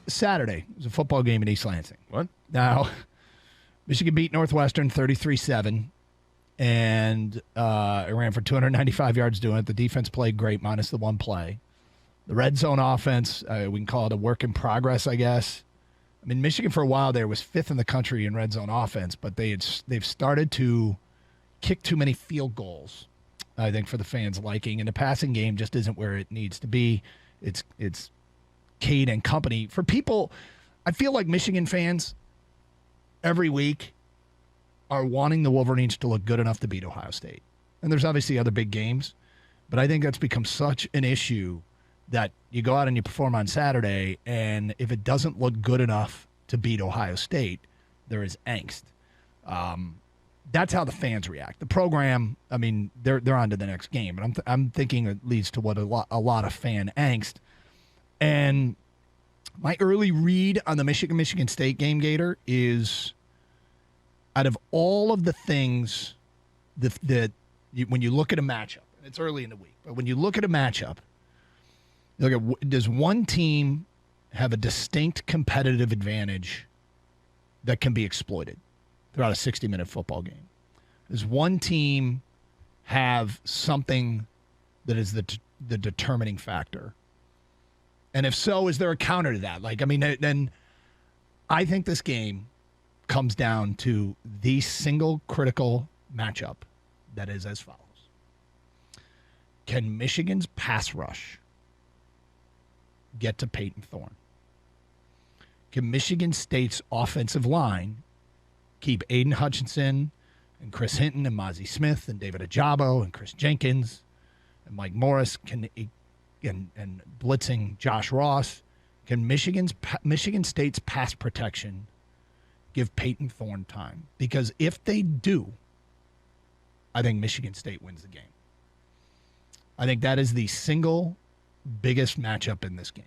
Saturday. It was a football game in East Lansing. What? Now, Michigan beat Northwestern 33-7, and it ran for 295 yards doing it. The defense played great, minus the one play. The red zone offense, we can call it a work in progress, I guess. I mean, Michigan for a while there was fifth in the country in red zone offense, but they've started to kick too many field goals, I think, for the fans' liking. And the passing game just isn't where it needs to be. It's Cade and company. For people, I feel like Michigan fans every week are wanting the Wolverines to look good enough to beat Ohio State. And there's obviously other big games, but I think that's become such an issue that you go out and you perform on Saturday, and if it doesn't look good enough to beat Ohio State, there is angst. That's how the fans react. The program, I mean, they're on to the next game, but I'm thinking it leads to what a lot of fan angst. And my early read on the Michigan State game, Gator, is out of all of the things that when you look at a matchup, and it's early in the week, but when you look at a matchup, look at, does one team have a distinct competitive advantage that can be exploited throughout a 60-minute football game? Does one team have something that is the determining factor? And if so, is there a counter to that? Like, I mean, then I think this game comes down to the single critical matchup that is as follows. Can Michigan's pass rush get to Peyton Thorne? Can Michigan State's offensive line keep Aiden Hutchinson and Chris Hinton and Mozzie Smith and David Ajabo and Chris Jenkins and Mike Morris and blitzing Josh Ross? Can Michigan State's pass protection give Peyton Thorne time? Because if they do, I think Michigan State wins the game. I think that is the single biggest matchup in this game.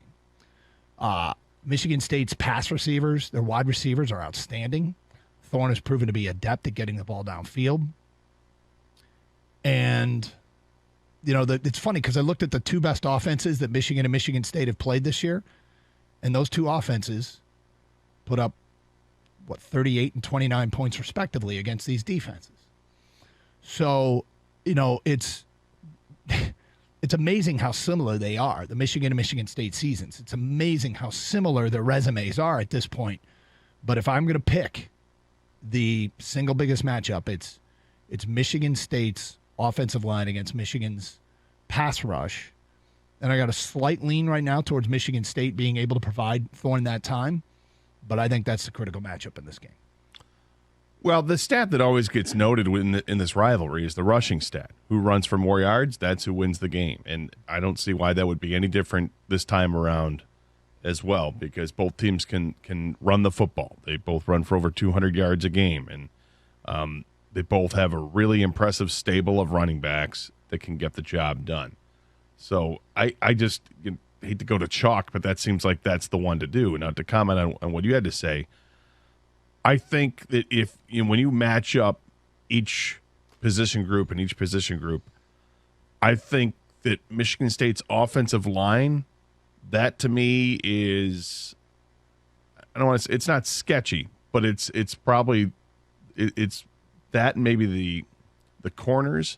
Michigan State's pass receivers, their wide receivers, are outstanding. Thorne has proven to be adept at getting the ball downfield. And, you know, it's funny because I looked at the two best offenses that Michigan and Michigan State have played this year, and those two offenses put up, 38 and 29 points respectively against these defenses. So, you know, it's amazing how similar they are, the Michigan and Michigan State seasons. It's amazing how similar their resumes are at this point. But if I'm going to pick the single biggest matchup, it's Michigan State's offensive line against Michigan's pass rush. And I got a slight lean right now towards Michigan State being able to provide Thorne that time. But I think that's the critical matchup in this game. Well, the stat that always gets noted in this rivalry is the rushing stat. Who runs for more yards, that's who wins the game. And I don't see why that would be any different this time around as well, because both teams can run the football. They both run for over 200 yards a game, and they both have a really impressive stable of running backs that can get the job done. So I just hate to go to chalk, but that seems like that's the one to do. Now, to comment on what you had to say, I think that when you match up each position group, I think that Michigan State's offensive line, that to me is, I don't want to say, it's not sketchy, but it's probably it's that, and maybe the corners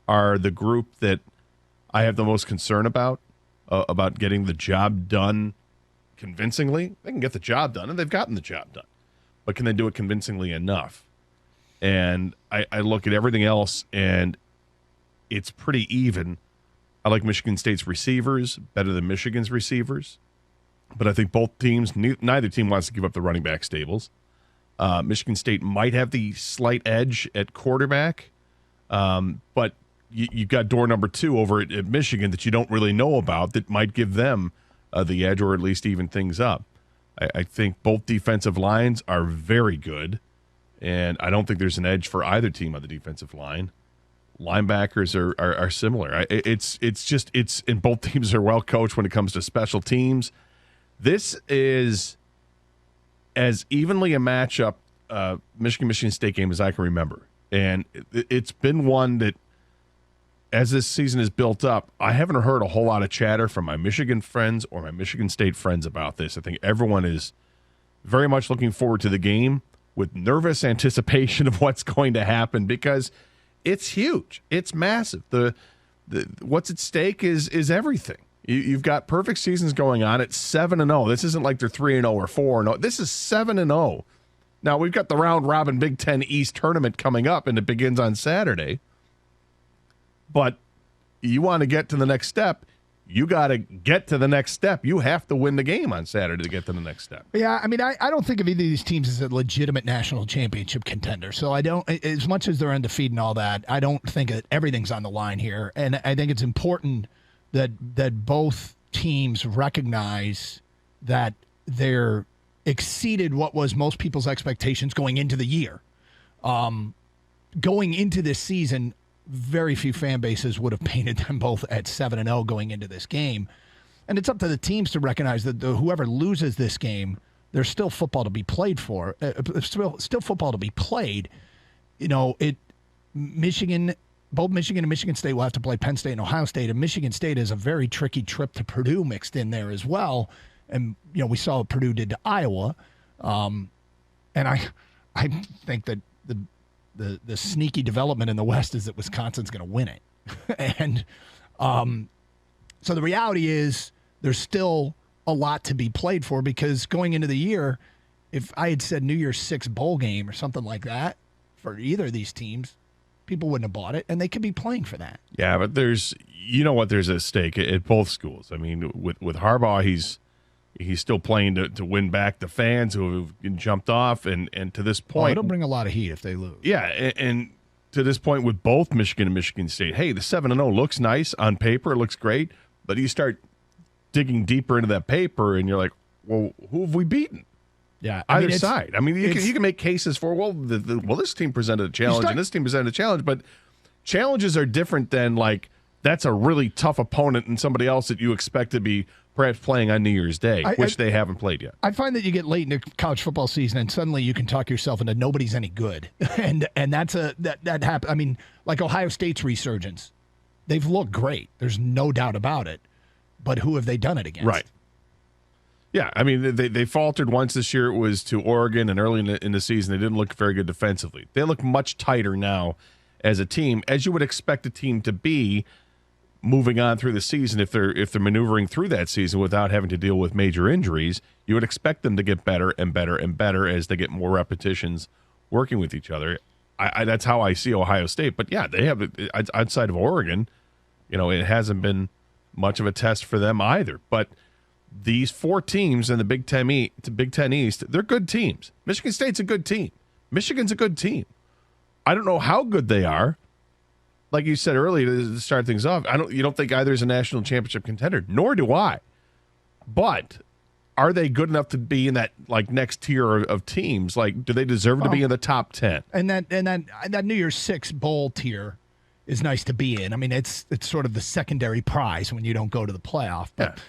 are the group that I have the most concern about getting the job done convincingly. They can get the job done, and they've gotten the job done. But can they do it convincingly enough? And I look at everything else, and it's pretty even. I like Michigan State's receivers better than Michigan's receivers. But I think both teams, neither team wants to give up the running back stables. Michigan State might have the slight edge at quarterback, but you've got door number 2 over at Michigan that you don't really know about that might give them the edge, or at least even things up. I think both defensive lines are very good, and I don't think there's an edge for either team on the defensive line. Linebackers are similar. It's and both teams are well coached when it comes to special teams. This is as evenly a matchup, Michigan State game, as I can remember, and it's been one that as this season is built up, I haven't heard a whole lot of chatter from my Michigan friends or my Michigan State friends about this. I think everyone is very much looking forward to the game with nervous anticipation of what's going to happen because it's huge. It's massive. The what's at stake is everything. You've got perfect seasons going on. It's 7-0. This isn't like they're 3-0 or 4-0. This is 7-0. Now, we've got the round-robin Big Ten East tournament coming up, and it begins on Saturday. But you want to get to the next step, you got to get to the next step. You have to win the game on Saturday to get to the next step. Yeah, I mean, I don't think of either of these teams as a legitimate national championship contender. So I don't, as much as they're undefeated and all that, I don't think that everything's on the line here. And I think it's important that both teams recognize that they're exceeded what was most people's expectations going into the year. Going into this season, very few fan bases would have painted them both at 7-0 going into this game. And it's up to the teams to recognize that whoever loses this game, there's still football to be played for. Still football to be played. You know, both Michigan and Michigan State will have to play Penn State and Ohio State, and Michigan State is a very tricky trip to Purdue mixed in there as well. And, you know, we saw what Purdue did to Iowa. And I think that the sneaky development in the West is that Wisconsin's going to win it. And so the reality is there's still a lot to be played for because going into the year, if I had said New Year's Six bowl game or something like that for either of these teams, people wouldn't have bought it, and they could be playing for that. Yeah, but there's at stake at both schools. I mean, with Harbaugh, he's still playing to win back the fans who have jumped off, and to this point, it'll bring a lot of heat if they lose. Yeah, and to this point with both Michigan and Michigan State, hey, the 7-0 looks nice on paper, it looks great, but you start digging deeper into that paper, and you're like, well, who have we beaten? Yeah, either side. I mean, you can make cases for this team presented a challenge and this team presented a challenge, but challenges are different than like that's a really tough opponent and somebody else that you expect to be perhaps playing on New Year's Day, which they haven't played yet. I find that you get late in the college football season and suddenly you can talk yourself into nobody's any good, and that happens. I mean, like Ohio State's resurgence, they've looked great. There's no doubt about it, but who have they done it against? Right. Yeah, I mean, they faltered once this year. It was to Oregon, and early in the season, they didn't look very good defensively. They look much tighter now as a team, as you would expect a team to be moving on through the season. If they're maneuvering through that season without having to deal with major injuries, you would expect them to get better and better and better as they get more repetitions working with each other. That's how I see Ohio State. But yeah, they have outside of Oregon, it hasn't been much of a test for them either. But these four teams in the Big Ten East, they're good teams. Michigan State's a good team. Michigan's a good team. I don't know how good they are. Like you said earlier to start things off, you don't think either is a national championship contender, nor do I. But are they good enough to be in that like next tier of teams? Like, do they deserve to be in the top 10? And that New Year's Six bowl tier is nice to be in. I mean, it's sort of the secondary prize when you don't go to the playoff. But